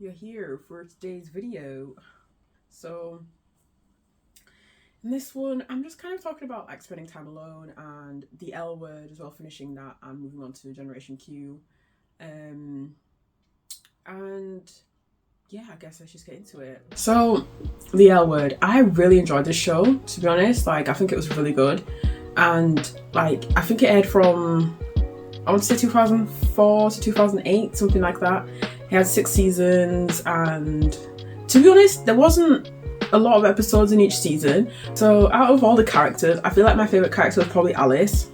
you're here for today's video. So in this one, I'm just kind of talking about like spending time alone and the L Word as well, finishing that and moving on to Generation Q. And yeah, I guess let's just get into it. So the L Word, I really enjoyed this show, to be honest. Like, I think it was really good. And like, I think it aired from, I want to say 2004 to 2008, something like that. It had 6 seasons, and to be honest, there wasn't a lot of episodes in each season. So out of all the characters, I feel like my favourite character was probably Alice.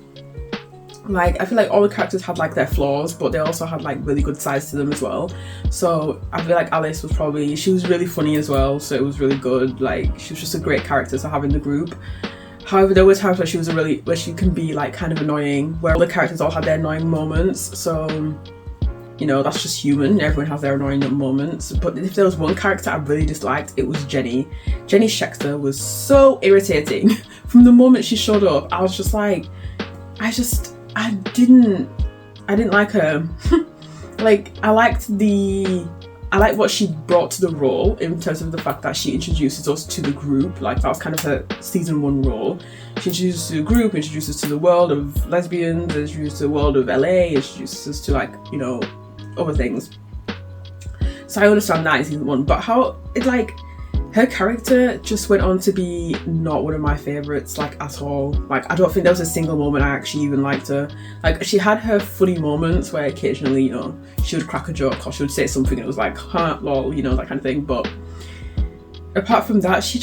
Like, I feel like all the characters had like their flaws, but they also had like really good sides to them as well. So I feel like Alice was probably, she was really funny as well, so it was really good. Like, she was just a great character to have in the group. However, there were times where she can be like kind of annoying, where all the characters all had their annoying moments. So, you know, that's just human. Everyone has their annoying moments. But if there was one character I really disliked, it was Jenny. Jenny Schechter was so irritating. From the moment she showed up, I was just like, I didn't like her. Like, I liked what she brought to the role in terms of the fact that she introduces us to the group. Like, that was kind of her season 1 role. She introduces us to the group, introduces us to the world of lesbians, introduces us to the world of LA, introduces us to, like, you know, other things. So I understand that in season 1, but how it, like, her character just went on to be not one of my favourites, like, at all. Like, I don't think there was a single moment I actually even liked her. Like, she had her funny moments where occasionally, you know, she would crack a joke or she would say something and it was like, huh, lol, you know, that kind of thing. But apart from that, she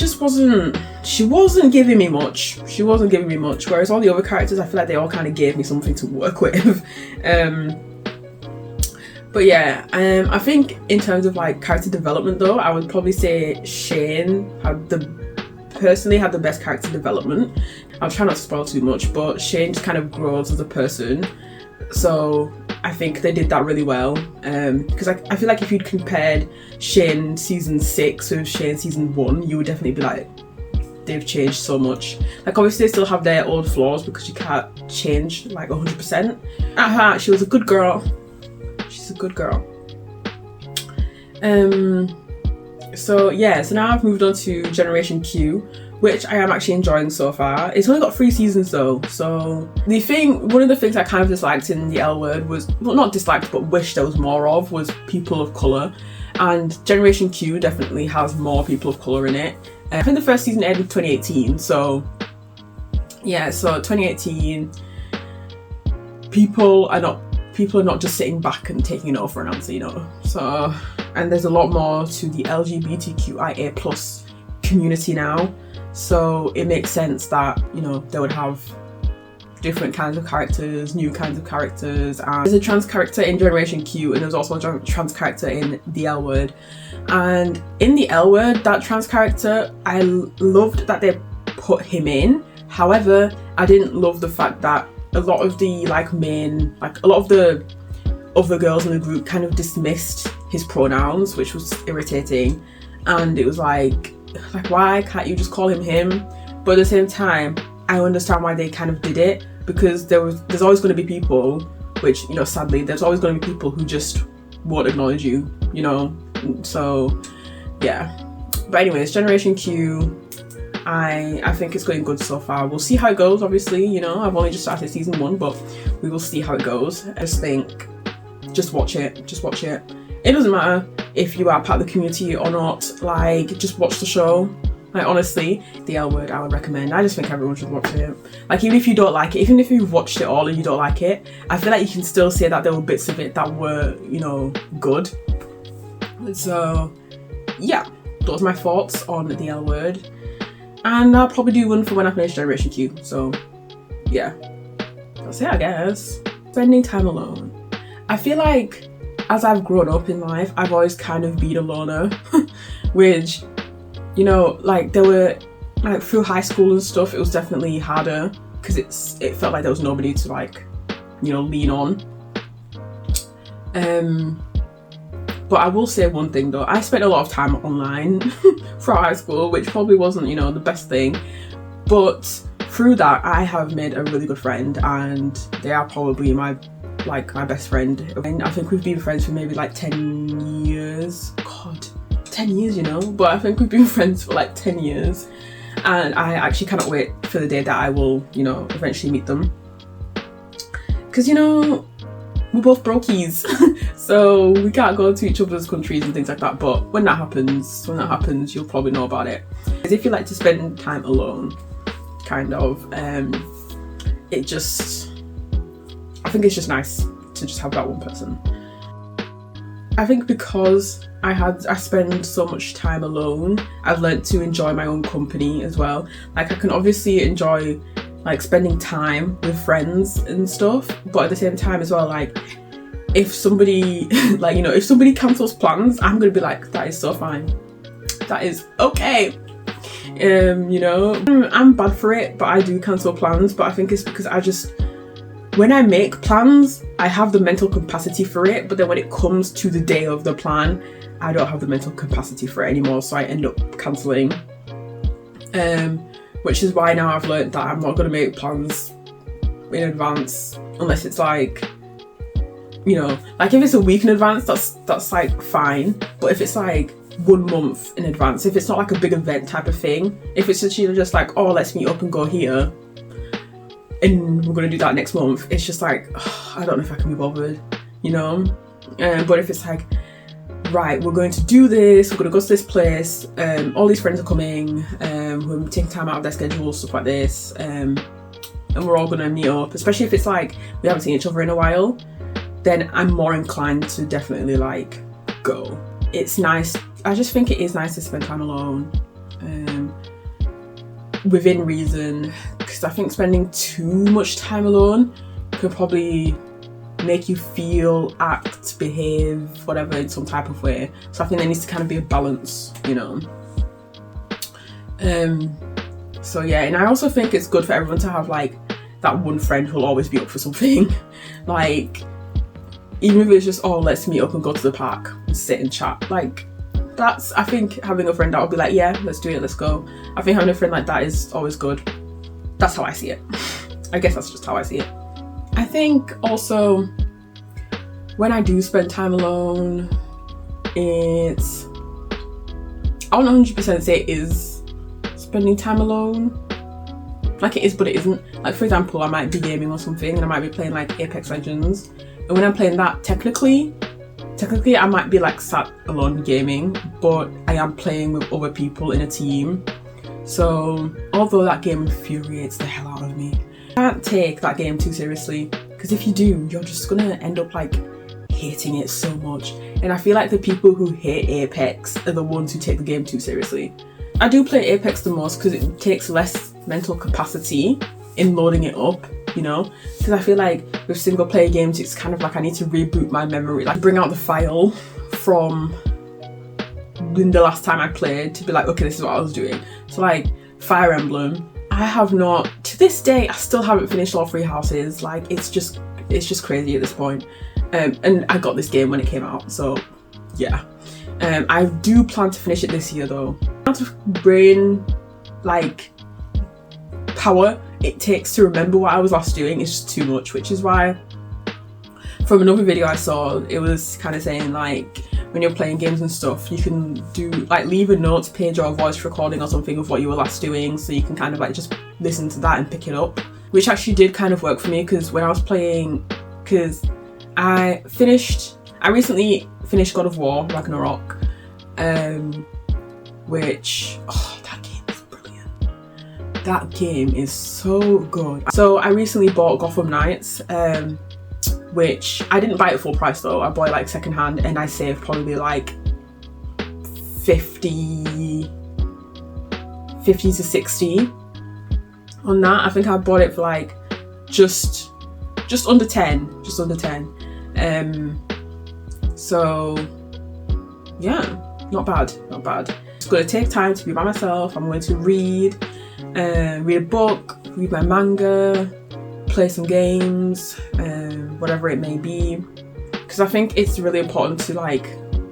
wasn't giving me much. Whereas all the other characters, I feel like they all kind of gave me something to work with. But yeah, I think in terms of like character development though, I would probably say Shane personally had the best character development. I'll try not to spoil too much, but Shane just kind of grows as a person. So I think they did that really well. Because I feel like if you'd compared Shane season 6 with Shane season 1, you would definitely be like, they've changed so much. Like, obviously they still have their old flaws because you can't change like 100%. At heart, she was a good girl. She's a good girl. So yeah, so now I've moved on to Generation Q, which I am actually enjoying so far. It's only got 3 seasons though, so one of the things I kind of disliked in the L Word was, well, not disliked, but wished there was more of, was people of colour. And Generation Q definitely has more people of colour in it. I think the first season aired in 2018, so yeah, so 2018, people are not just sitting back and taking it over an answer, you know. So, and there's a lot more to the LGBTQIA plus community now. So it makes sense that, you know, they would have different kinds of characters, new kinds of characters. And there's a trans character in Generation Q, and there's also a trans character in the L Word. And in the L Word, that trans character, I loved that they put him in. However, I didn't love the fact that a lot of the other girls in the group kind of dismissed his pronouns, which was irritating. And it was like why can't you just call him? But at the same time, I understand why they kind of did it, because there's always going to be people, which, you know, sadly, there's always going to be people who just won't acknowledge you, you know. So yeah, but anyways, Generation Q, I think it's going good so far. We'll see how it goes, obviously, you know. I've only just started season 1, but we will see how it goes. I just think, just watch it. It doesn't matter if you are part of the community or not, like, just watch the show. Like, honestly, the L Word I would recommend. I just think everyone should watch it. Like, even if you don't like it, even if you've watched it all and you don't like it, I feel like you can still say that there were bits of it that were, you know, good. So yeah, those are my thoughts on the L Word. And I'll probably do one for when I finish Generation Q. So yeah, that's it, I guess. Spending time alone. I feel like as I've grown up in life, I've always kind of been a loner. Which, you know, like, there were, like, through high school and stuff, it was definitely harder because it felt like there was nobody to, like, you know, lean on. But I will say one thing though, I spent a lot of time online throughout high school, which probably wasn't, you know, the best thing. But through that, I have made a really good friend, and they are probably my best friend. And I think we've been friends for maybe like 10 years. God, 10 years, you know, but I think we've been friends for like 10 years, and I actually cannot wait for the day that I will, you know, eventually meet them, because, you know, we're both brokies, so we can't go to each other's countries and things like that. But when that happens, you'll probably know about it. Because if you like to spend time alone, kind of, I think it's just nice to just have that one person. I think because I spend so much time alone, I've learned to enjoy my own company as well. Like, I can obviously enjoy like spending time with friends and stuff, but at the same time as well, like, if somebody like, you know, if somebody cancels plans, I'm gonna be like, that is so fine, that is okay. You know, I'm bad for it, but I do cancel plans. But I think it's because when I make plans, I have the mental capacity for it, but then when it comes to the day of the plan, I don't have the mental capacity for it anymore, so I end up cancelling. Which is why now I've learned that I'm not going to make plans in advance unless it's like, you know, like if it's a week in advance, that's like fine. But if it's like 1 month in advance, if it's not like a big event type of thing, if it's just like, oh, let's meet up and go here and we're going to do that next month, it's just like, oh, I don't know if I can be bothered, you know. But if it's like, right, we're going to do this, we're going to go to this place, all these friends are coming, we're taking time out of their schedule, stuff like this, and we're all going to meet up, especially if it's like we haven't seen each other in a while, then I'm more inclined to definitely like go. It's nice, I just think it is nice to spend time alone, within reason, because I think spending too much time alone could probably make you feel, act, behave, whatever, in some type of way. So I think there needs to kind of be a balance, you know. So yeah, and I also think it's good for everyone to have like that one friend who'll always be up for something. Like, even if it's just, oh, let's meet up and go to the park and sit and chat, like, that's, I think having a friend that will be like, yeah, let's do it, let's go. I think having a friend like that is always good. That's how I see it. I guess that's just how I see it. I think also when I do spend time alone, it's, I won't 100% say it is spending time alone. Like, it is, but it isn't. Like, for example, I might be gaming or something and I might be playing like Apex Legends, and when I'm playing that, technically I might be like sat alone gaming, but I am playing with other people in a team. So although that game infuriates the hell out of me, I can't take that game too seriously, because if you do, you're just gonna end up like hating it so much. And I feel like the people who hate Apex are the ones who take the game too seriously. I do play Apex the most because it takes less mental capacity in loading it up, you know, because I feel like with single player games, it's kind of like I need to reboot my memory, like bring out the file from the last time I played to be like, okay, this is what I was doing. So like Fire Emblem, I have not, to this day, I still haven't finished all 3 houses. Like, it's just crazy at this point. And I got this game when it came out, so yeah. I do plan to finish it this year though. The amount of brain, like, power it takes to remember what I was last doing is just too much, which is why from another video I saw, it was kind of saying like, when you're playing games and stuff, you can do like leave a notes page or a voice recording or something of what you were last doing, so you can kind of like just listen to that and pick it up, which actually did kind of work for me, because when I was playing, because I recently finished God of War Ragnarok, which, oh, that game is brilliant. That game is so good. So I recently bought Gotham Knights, which I didn't buy it full price though. I bought it like second hand, and I saved probably like 50 to 60 on that. I think I bought it for like just under 10, so yeah, not bad. It's going to take time to be by myself. I'm going to read a book, read my manga, play some games, whatever it may be, because I think it's really important to like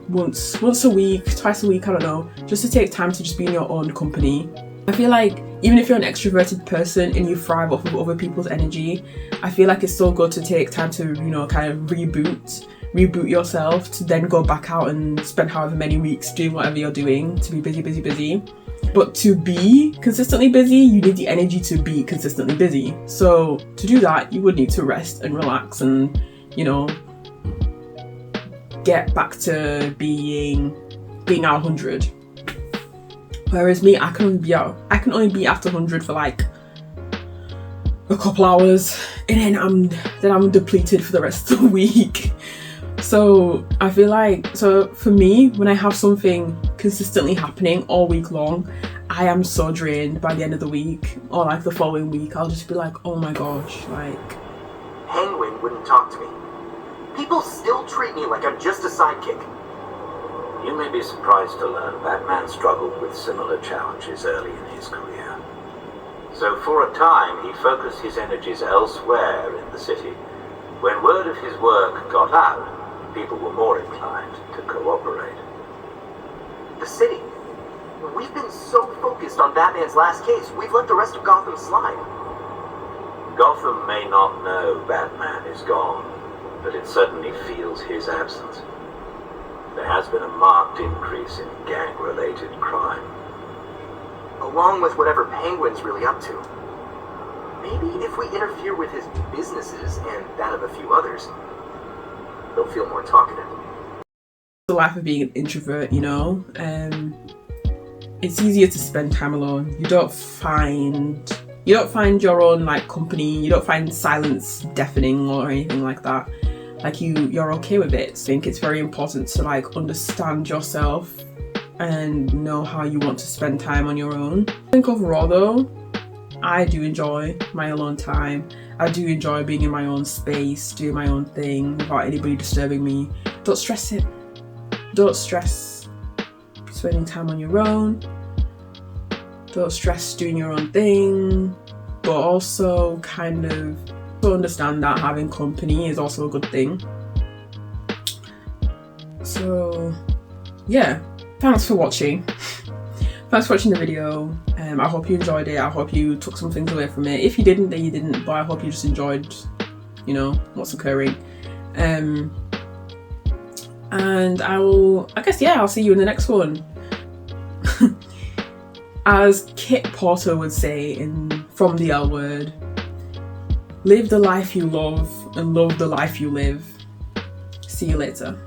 once a week, twice a week, I don't know, just to take time to just be in your own company. I feel like even if you're an extroverted person and you thrive off of other people's energy, I feel like it's so good to take time to, you know, kind of reboot reboot yourself to then go back out and spend however many weeks doing whatever you're doing, to be busy. But to be consistently busy, you need the energy to be consistently busy. So to do that, you would need to rest and relax and, you know, get back to being at 100. Whereas me, I can only be at 100 for like a couple hours, and then I'm depleted for the rest of the week. So I feel like, so for me, when I have something consistently happening all week long, I am so drained by the end of the week, or like the following week. I'll just be like, oh my gosh, like. Penguin wouldn't talk to me. People still treat me like I'm just a sidekick. You may be surprised to learn Batman struggled with similar challenges early in his career. So for a time, he focused his energies elsewhere in the city. When word of his work got out, people were more inclined to cooperate. The city. We've been so focused on Batman's last case, we've let the rest of Gotham slide. Gotham may not know Batman is gone, but it certainly feels his absence. There has been a marked increase in gang-related crime. Along with whatever Penguin's really up to. Maybe if we interfere with his businesses and that of a few others, he'll feel more talkative. The life of being an introvert, you know, it's easier to spend time alone. You don't find your own like company. You don't find silence deafening or anything like that. Like you're okay with it. I think it's very important to like understand yourself and know how you want to spend time on your own. I think overall though, I do enjoy my alone time. I do enjoy being in my own space, doing my own thing without anybody disturbing me. Don't stress it. Don't stress spending time on your own. Don't stress doing your own thing. But also kind of understand that having company is also a good thing. So yeah, thanks for watching. Thanks for watching the video. I hope you enjoyed it. I hope you took some things away from it. If you didn't, then you didn't, but I hope you just enjoyed, you know, what's occurring. And I'll see you in the next one. As Kit Porter would say from The L Word, live the life you love and love the life you live. See you later.